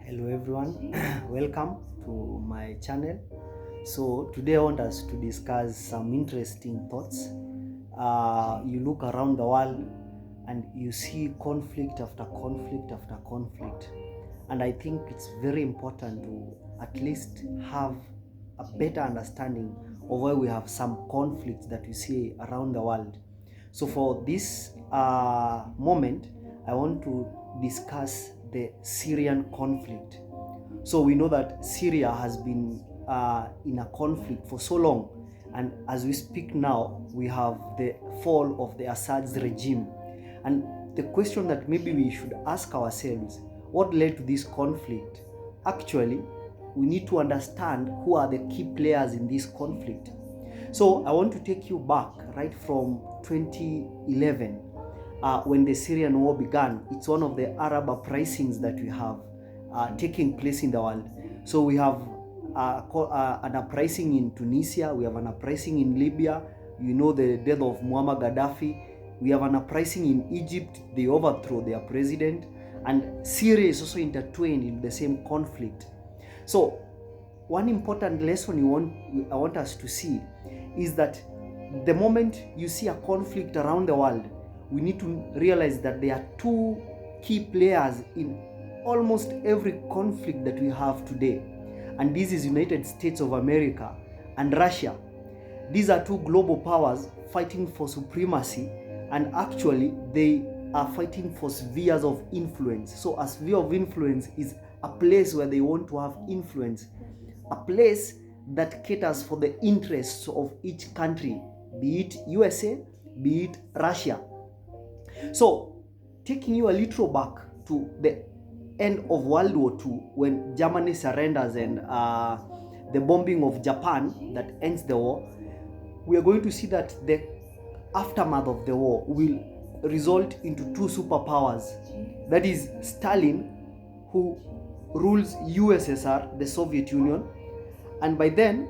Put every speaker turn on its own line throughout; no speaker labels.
Hello everyone, welcome to my channel. So today I want us to discuss some interesting thoughts. You look around the world and you see conflict after conflict after conflict, and I think it's very important to at least have a better understanding of why we have some conflicts that we see around the world. So for this moment, I want to discuss the Syrian conflict. So we know that Syria has been in a conflict for so long, and as we speak now, we have the fall of the Assad's regime. And the question that maybe we should ask ourselves, what led to this conflict? Actually, we need to understand who are the key players in this conflict. So I want to take you back right from 2011 when the Syrian war began. It's one of the Arab uprisings that we have taking place in the world. So we have an uprising in Tunisia, we have an uprising in Libya, you know, the death of Muammar Gaddafi. We have an uprising in Egypt, they overthrow their president, and Syria is also intertwined in the same conflict. So one important lesson I want us to see is that the moment you see a conflict around the world, we need to realize that there are two key players in almost every conflict that we have today, and this is United States of America and Russia. These are two global powers fighting for supremacy, and actually they are fighting for spheres of influence. So a sphere of influence is a place where they want to have influence, a place that caters for the interests of each country, be it USA, be it Russia. So taking you a little back to the end of World War II, when Germany surrenders and the bombing of Japan that ends the war, we are going to see that the aftermath of the war will result into two superpowers. That is Stalin, who rules USSR, the Soviet Union, and by then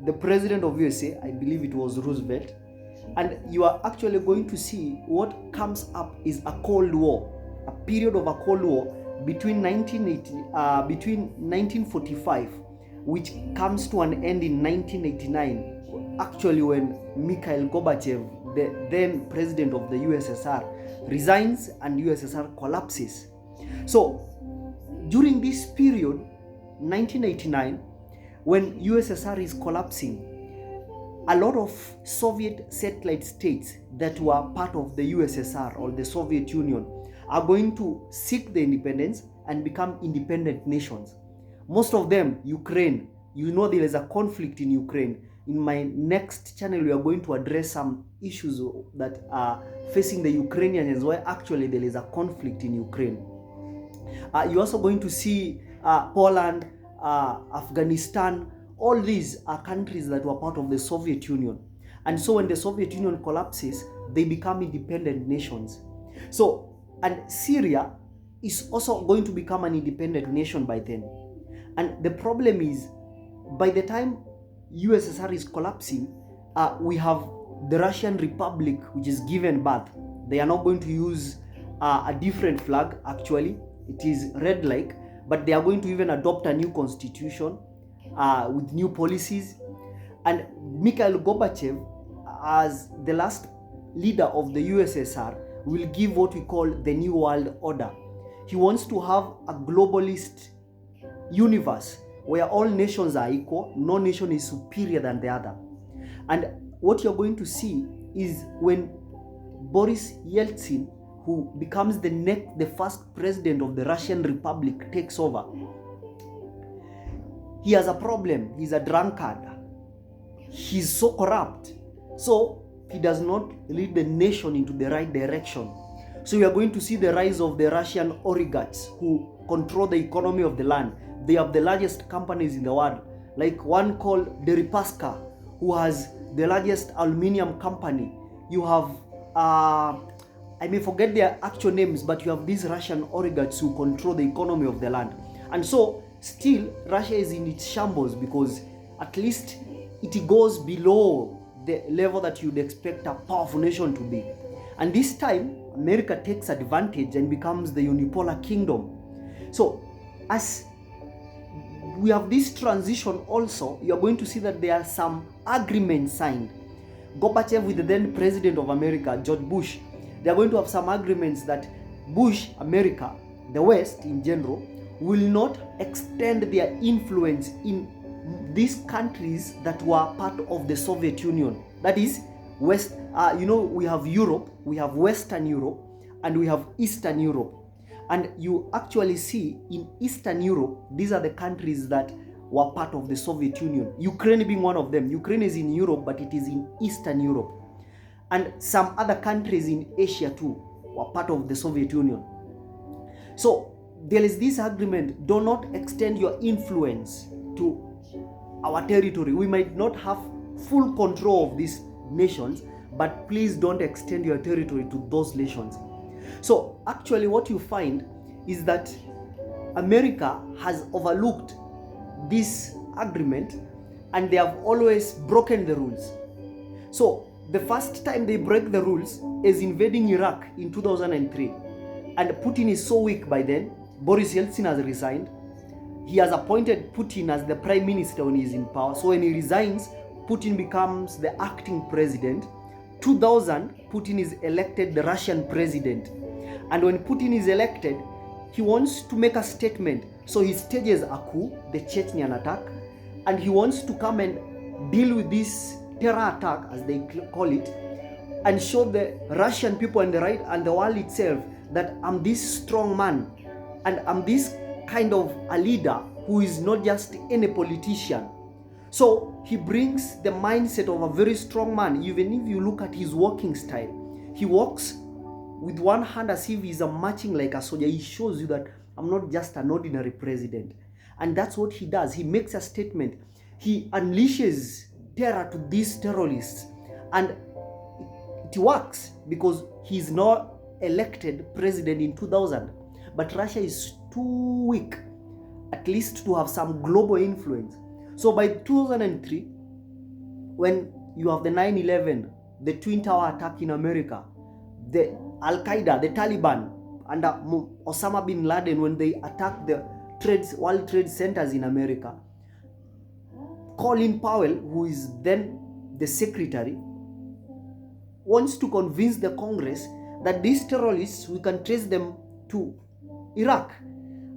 the president of USA, I believe it was Roosevelt. And you are actually going to see what comes up is a Cold War, a period of a Cold War between 1945, which comes to an end in 1989, actually when Mikhail Gorbachev, the then president of the USSR, resigns and USSR collapses. So during this period, 1989, when USSR is collapsing, a lot of Soviet satellite states that were part of the USSR or the Soviet Union are going to seek the independence and become independent nations. Most of them, Ukraine, you know there is a conflict in Ukraine. In my next channel, we are going to address some issues that are facing the Ukrainians, why actually there is a conflict in Ukraine. You're also going to see Poland, Afghanistan. All these are countries that were part of the Soviet Union. And so when the Soviet Union collapses, they become independent nations. So, and Syria is also going to become an independent nation by then. And the problem is, by the time USSR is collapsing, we have the Russian Republic, which is given birth. They are not going to use a different flag, actually. It is red-like, but they are going to even adopt a new constitution with new policies. And Mikhail Gorbachev, as the last leader of the USSR, will give what we call the New World Order. He wants to have a globalist universe where all nations are equal, no nation is superior than the other. And what you're going to see is when Boris Yeltsin, who becomes the first president of the Russian Republic, takes over, he has a problem. He's a drunkard. He's so corrupt. So he does not lead the nation into the right direction. So we are going to see the rise of the Russian oligarchs who control the economy of the land. They have the largest companies in the world, like one called Deripaska, who has the largest aluminium company. You have, I may forget their actual names, but you have these Russian oligarchs who control the economy of the land. And so still Russia is in its shambles because at least it goes below the level that you'd expect a powerful nation to be. And this time, America takes advantage and becomes the unipolar kingdom. So as we have this transition also, you're going to see that there are some agreements signed. Gorbachev with the then president of America, George Bush, they're going to have some agreements that Bush, America, the West in general, will not extend their influence in these countries that were part of the Soviet Union. That is, West, we have Europe, we have Western Europe, and we have Eastern Europe. And you actually see in Eastern Europe, these are the countries that were part of the Soviet Union. Ukraine being one of them. Ukraine is in Europe, but it is in Eastern Europe. And some other countries in Asia too were part of the Soviet Union. So there is this agreement: do not extend your influence to our territory. We might not have full control of these nations, but please don't extend your territory to those nations. So actually what you find is that America has overlooked this agreement and they have always broken the rules. So the first time they break the rules is invading Iraq in 2003. And Putin is so weak by then. Boris Yeltsin has resigned. He has appointed Putin as the prime minister when he is in power. So when he resigns, Putin becomes the acting president. 2000, Putin is elected the Russian president. And when Putin is elected, he wants to make a statement. So he stages a coup, the Chechnya attack, and he wants to come and deal with this terror attack, as they call it, and show the Russian people and the world itself that I'm this strong man, and I'm this kind of a leader who is not just any politician. So he brings the mindset of a very strong man. Even if you look at his walking style, he walks with one hand as if he's marching like a soldier. He shows you that I'm not just an ordinary president. And that's what he does. He makes a statement. He unleashes terror to these terrorists. And it works because he's not elected president in 2000. But Russia is too weak, at least to have some global influence. So by 2003, when you have the 9/11, the Twin Tower attack in America, the Al-Qaeda, the Taliban, and Osama bin Laden, when they attacked the World Trade Centers in America, Colin Powell, who is then the secretary, wants to convince the Congress that these terrorists, we can trace them to Iraq.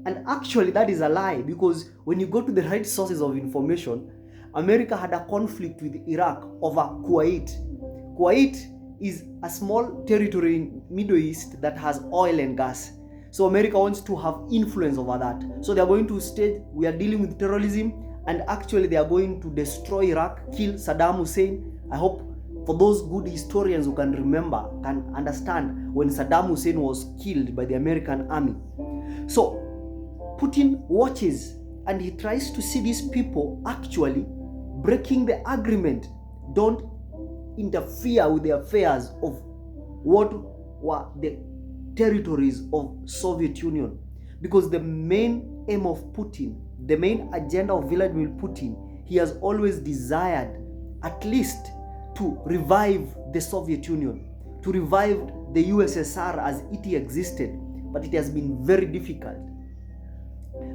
And actually that is a lie, because when you go to the right sources of information, America had a conflict with Iraq over Kuwait. Kuwait is a small territory in Middle East that has oil and gas. So America wants to have influence over that. So they are going to stage, we are dealing with terrorism, and actually they are going to destroy Iraq, kill Saddam Hussein. I hope for those good historians who can remember, can understand when Saddam Hussein was killed by the American army. So Putin watches and he tries to see these people actually breaking the agreement. Don't interfere with the affairs of what were the territories of Soviet Union. Because the main aim of Putin, the main agenda of Vladimir Putin, he has always desired at least to revive the Soviet Union, to revive the USSR as it existed. But it has been very difficult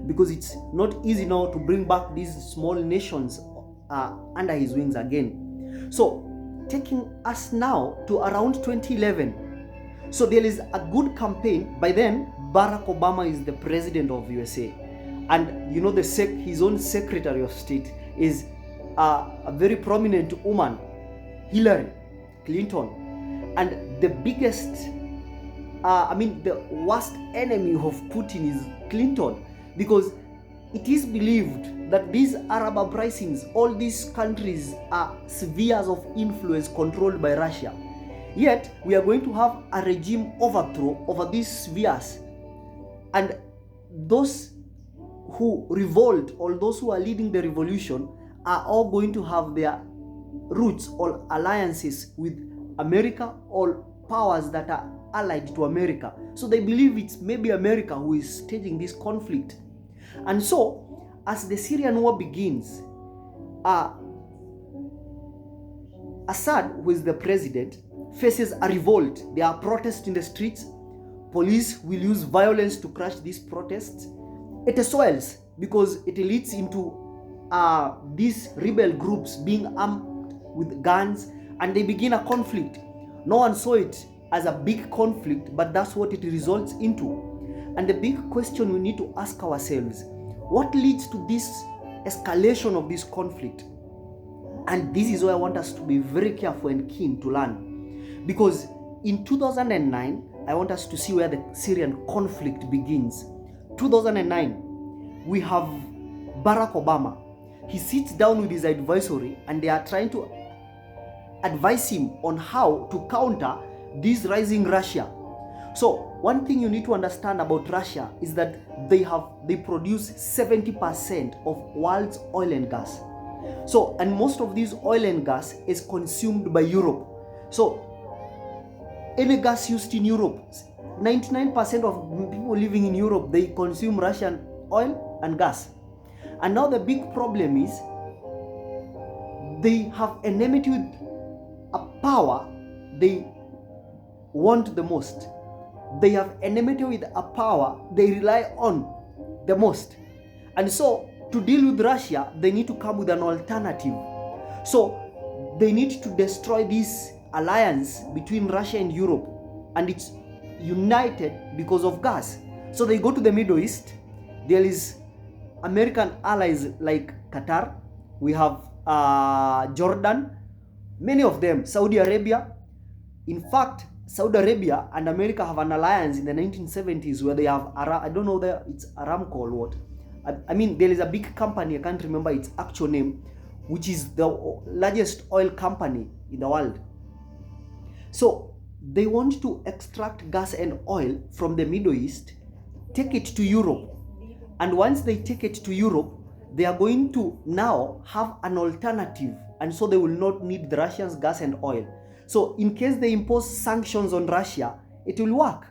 because it's not easy now to bring back these small nations under his wings again. So taking us now to around 2011. So there is a good campaign. By then, Barack Obama is the president of USA. And you know, his own Secretary of State is a very prominent woman, Hillary Clinton. And the biggest, the worst enemy of Putin is Clinton, because it is believed that these Arab uprisings, all these countries are spheres of influence controlled by Russia. Yet, we are going to have a regime overthrow over these spheres. And those who revolt, or those who are leading the revolution, are all going to have their roots or alliances with America or powers that are allied to America. So they believe it's maybe America who is staging this conflict. And so, as the Syrian war begins, Assad, who is the president, faces a revolt. There are protests in the streets. Police will use violence to crush these protests. it swells because it leads into these rebel groups being armed with guns, and they begin a conflict. No one saw it as a big conflict, but that's what it results into. And the big question we need to ask ourselves, what leads to this escalation of this conflict? And this is why I want us to be very careful and keen to learn. Because in 2009, I want us to see where the Syrian conflict begins. 2009, we have Barack Obama. He sits down with his advisory and they are trying to advise him on how to counter this rising Russia. So one thing you need to understand about Russia is that they produce 70% of world's oil and gas. So, and most of this oil and gas is consumed by Europe. So any gas used in Europe, 99% of people living in Europe, they consume Russian oil and gas. And now the big problem is they have enmity with a power they want the most. They have enmity with a power they rely on the most. And so to deal with Russia, they need to come with an alternative. So they need to destroy this alliance between Russia and Europe, and it's united because of gas. So they go to the Middle East. There is American allies like Qatar. We have Jordan, many of them, Saudi Arabia. In fact, Saudi Arabia and America have an alliance in the 1970s where they have, I don't know, it's Aramco or what. I mean, there is a big company, I can't remember its actual name, which is the largest oil company in the world. So they want to extract gas and oil from the Middle East, take it to Europe. And once they take it to Europe, they are going to now have an alternative. And so they will not need the Russians' gas and oil. So in case they impose sanctions on Russia, it will work.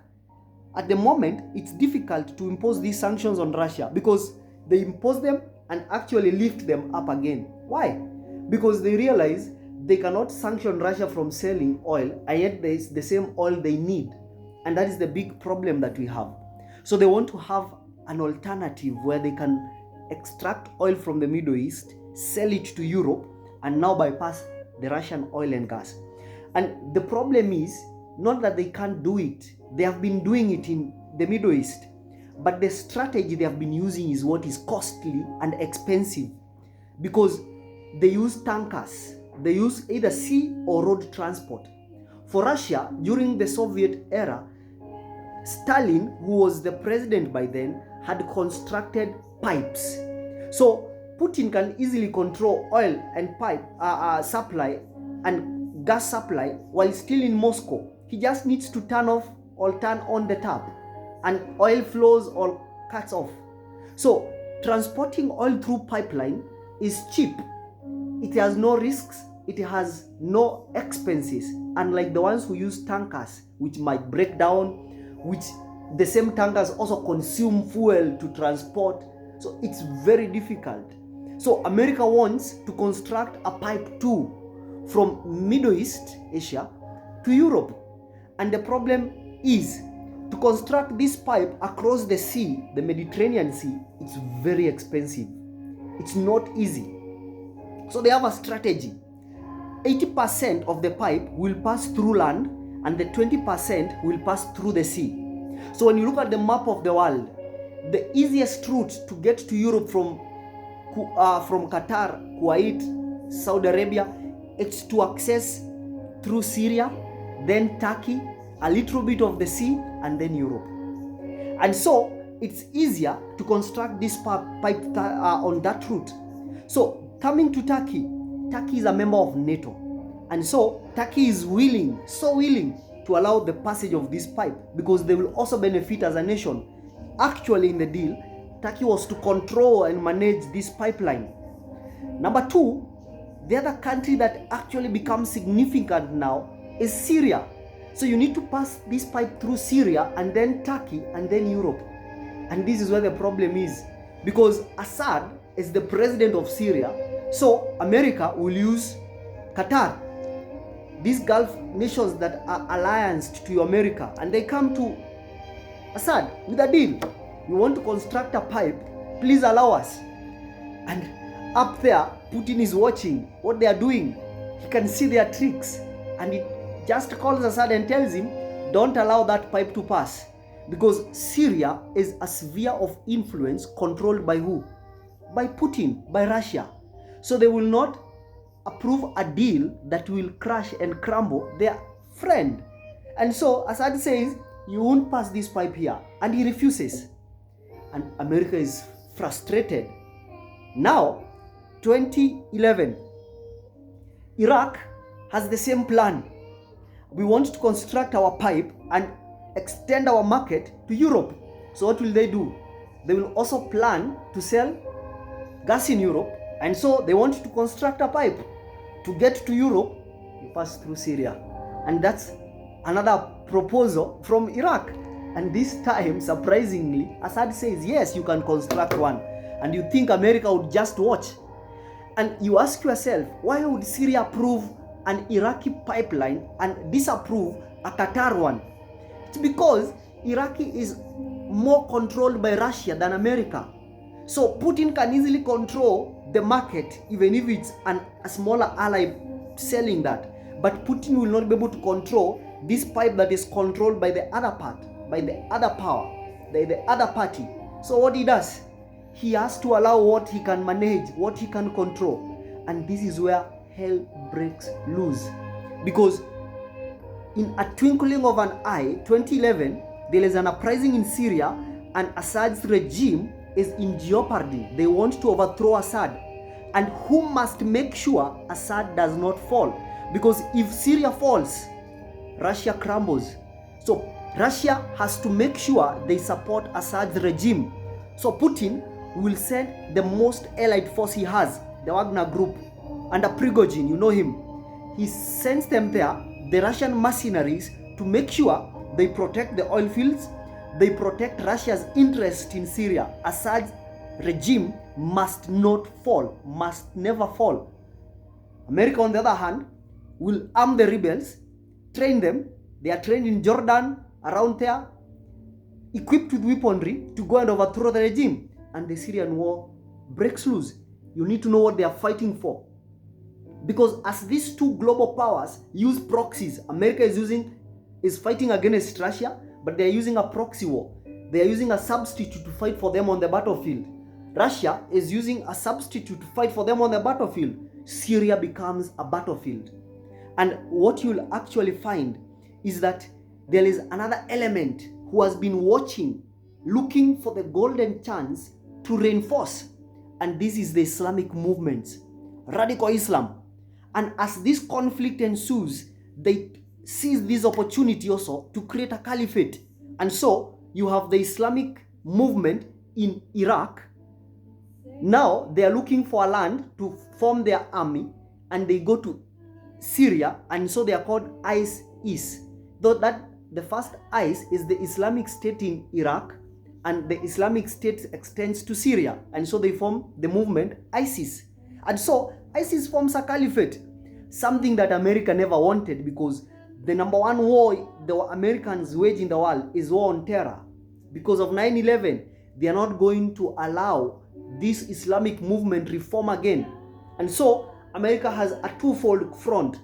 At the moment, it's difficult to impose these sanctions on Russia because they impose them and actually lift them up again. Why? Because they realize they cannot sanction Russia from selling oil, and yet there is the same oil they need. And that is the big problem that we have. So they want to have an alternative where they can extract oil from the Middle East, sell it to Europe, and now bypass the Russian oil and gas. And the problem is not that they can't do it. They have been doing it in the Middle East. But the strategy they have been using is what is costly and expensive, because they use tankers. They use either sea or road transport. For Russia, during the Soviet era, Stalin, who was the president by then, had constructed pipes. So Putin can easily control oil and pipe supply and gas supply while still in Moscow. He just needs to turn off or turn on the tap, and oil flows or cuts off. So transporting oil through pipeline is cheap. It has no risks. It has no expenses, unlike the ones who use tankers, which might break down, which the same tankers also consume fuel to transport. So it's very difficult. So America wants to construct a pipe too from Middle East Asia to Europe. And the problem is, to construct this pipe across the sea, the Mediterranean Sea, it's very expensive. It's not easy. So they have a strategy. 80% of the pipe will pass through land and the 20% will pass through the sea. So when you look at the map of the world, the easiest route to get to Europe from Qatar, Kuwait, Saudi Arabia, it's to access through Syria, then Turkey, a little bit of the sea, and then Europe. And so it's easier to construct this pipe on that route. So coming to Turkey, Turkey is a member of NATO. And so Turkey is willing, so willing, to allow the passage of this pipe because they will also benefit as a nation. Actually, in the deal, Turkey was to control and manage this pipeline. Number two, the other country that actually becomes significant now is Syria. So you need to pass this pipe through Syria and then Turkey and then Europe. And this is where the problem is, because Assad is the president of Syria. So America will use Qatar, these Gulf nations that are allianced to America, and they come to Assad with a deal. you want to construct a pipe, please allow us. And up there, Putin is watching what they are doing. He can see their tricks, and he just calls Assad and tells him, don't allow that pipe to pass. Because Syria is a sphere of influence controlled by who? By Putin, by Russia. So they will not approve a deal that will crush and crumble their friend. And so Assad says, you won't pass this pipe here. And he refuses. And America is frustrated. Now, 2011, Iraq has the same plan. We want to construct our pipe and extend our market to Europe. So what will they do? They will also plan to sell gas in Europe, and so they want to construct a pipe. To get to Europe, you pass through Syria. And that's another proposal from Iraq. And this time, surprisingly, Assad says, yes, you can construct one. And you think America would just watch. And you ask yourself, why would Syria approve an Iraqi pipeline and disapprove a Qatar one? It's because Iraq is more controlled by Russia than America. So Putin can easily control the market, even if it's a smaller ally selling that. But Putin will not be able to control this pipe that is controlled by the other part, by the other power, the other party. So what he does, he has to allow what he can manage, what he can control. And this is where hell breaks loose. Because in a twinkling of an eye, 2011, there is an uprising in Syria, and Assad's regime is in jeopardy. They want to overthrow Assad. And who must make sure Assad does not fall? Because if Syria falls, Russia crumbles. So Russia has to make sure they support Assad's regime. So Putin will send the most allied force he has, the Wagner group, under Prigozhin, you know him. He sends them there, the Russian mercenaries, to make sure they protect the oil fields, they protect Russia's interest in Syria. Assad's regime must not fall, must never fall. America, on the other hand, will arm the rebels, train them. They are trained in Jordan, around there, equipped with weaponry to go and overthrow the regime. And the Syrian war breaks loose. You need to know what they are fighting for. Because as these two global powers use proxies, America is fighting against Russia, but they are using a proxy war. They are using a substitute to fight for them on the battlefield. Russia is using a substitute to fight for them on the battlefield. Syria becomes a battlefield. And what you'll actually find is that there is another element who has been watching, looking for the golden chance to reinforce. And this is the Islamic movements, radical Islam. And as this conflict ensues, they seize this opportunity also to create a caliphate. And so you have the Islamic movement in Iraq. Now they are looking for a land to form their army, and they go to Syria, and so they are called ISIS. Though that the first IS is the Islamic State in Iraq, and the Islamic State extends to Syria, and so they form the movement ISIS. And so ISIS forms a caliphate, something that America never wanted, because the number one war the Americans wage in the world is war on terror. Because of 9/11, they are not going to allow this Islamic movement reform again. And so America has a twofold front.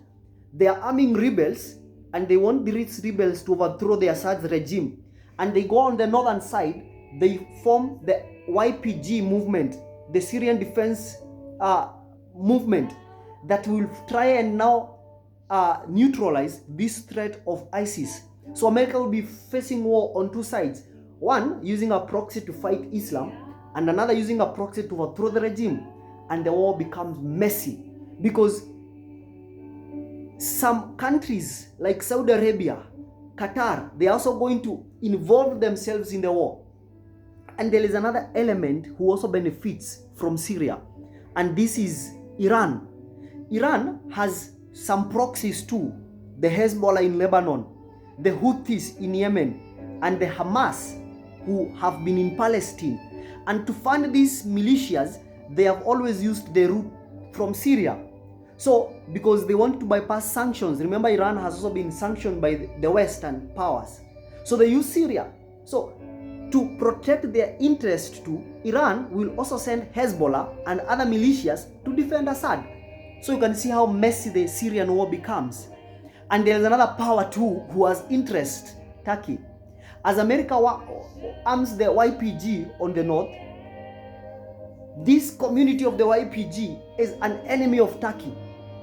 They are arming rebels, and they want these rebels to overthrow the Assad regime. And they go on the northern side, they form the YPG movement, the Syrian defense movement, that will try and now neutralize this threat of ISIS. So America will be facing war on two sides. One using a proxy to fight Islam, and another using a proxy to overthrow the regime. And the war becomes messy, because some countries like Saudi Arabia, Qatar, they are also going to involve themselves in the war. And there is another element who also benefits from Syria, and this is Iran. Iran has some proxies too, the Hezbollah in Lebanon, the Houthis in Yemen, and the Hamas, who have been in Palestine. And to fund these militias, they have always used the route from Syria. So, because they want to bypass sanctions, remember Iran has also been sanctioned by the Western powers. So they use Syria. So, to protect their interest too, Iran will also send Hezbollah and other militias to defend Assad. So you can see how messy the Syrian war becomes. And there is another power too who has interest, Turkey. As America arms the YPG on the north, this community of the YPG is an enemy of Turkey.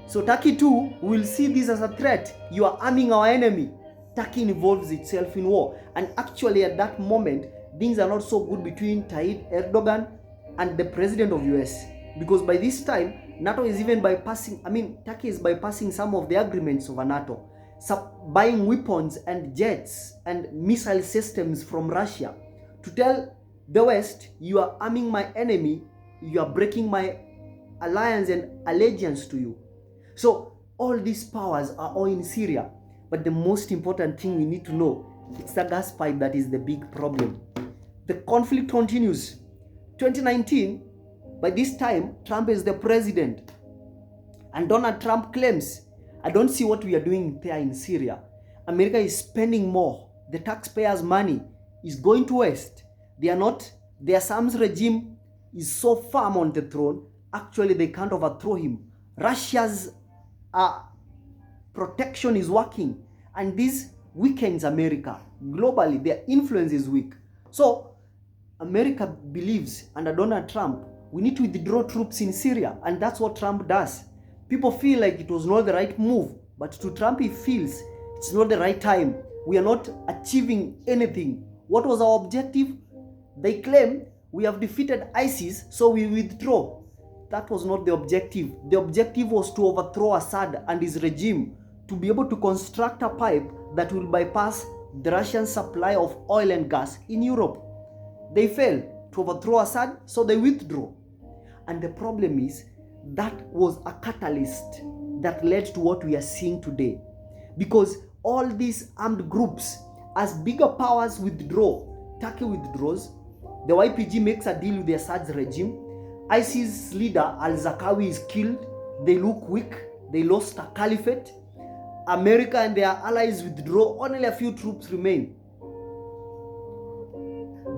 So Turkey too will see this as a threat. You are arming our enemy. Turkey involves itself in war. And actually at that moment, things are not so good between Tayyip Erdogan and the president of US. Because by this time, NATO is even Turkey is bypassing some of the agreements of NATO. Buying weapons and jets and missile systems from Russia to tell the West, you are arming my enemy, you are breaking my alliance and allegiance to you. So all these powers are all in Syria. But the most important thing we need to know, it's the gas pipe that is the big problem. The conflict continues. 2019, by this time, Trump is the president. And Donald Trump claims, I don't see what we are doing there in Syria. America is spending more. The taxpayers' money is going to waste. The Assad's regime is so firm on the throne, actually they can't overthrow him. Russia's protection is working, and this weakens America. Globally, their influence is weak. So America believes under Donald Trump, we need to withdraw troops in Syria, and that's what Trump does. People feel like it was not the right move, but to Trump he feels it's not the right time. We are not achieving anything. What was our objective? They claim we have defeated ISIS, so we withdraw. That was not the objective. The objective was to overthrow Assad and his regime, to be able to construct a pipe that will bypass the Russian supply of oil and gas in Europe. They failed to overthrow Assad, so they withdrew. And the problem is, that was a catalyst that led to what we are seeing today. Because all these armed groups, as bigger powers withdraw, Turkey withdraws, the YPG makes a deal with the Assad's regime, ISIS leader al-Zarqawi is killed, they look weak, they lost a caliphate, America and their allies withdraw, only a few troops remain.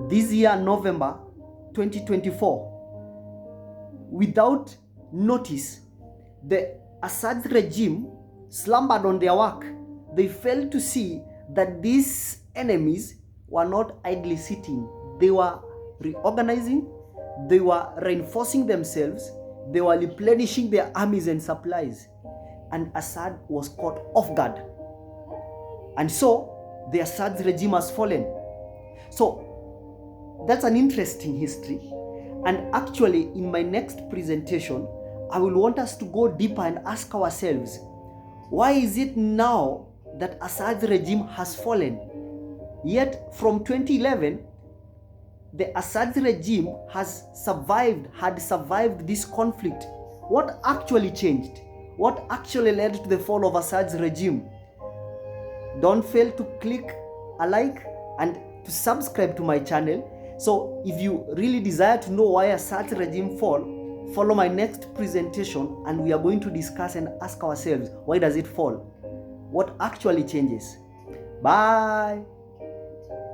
This year, November 2024, without notice, the Assad regime slumbered on their work. They failed to see that these enemies were not idly sitting. They were reorganizing, they were reinforcing themselves, they were replenishing their armies and supplies. And Assad was caught off guard. And so, the Assad regime has fallen. So, that's an interesting history. And actually, in my next presentation, I will want us to go deeper and ask ourselves, why is it now that Assad's regime has fallen? Yet from 2011, the Assad regime had survived this conflict. What actually changed? What actually led to the fall of Assad's regime? Don't fail to click a like and to subscribe to my channel. So if you really desire to know why Assad's regime fall, follow my next presentation and we are going to discuss and ask ourselves, why does it fall? What actually changes? Bye.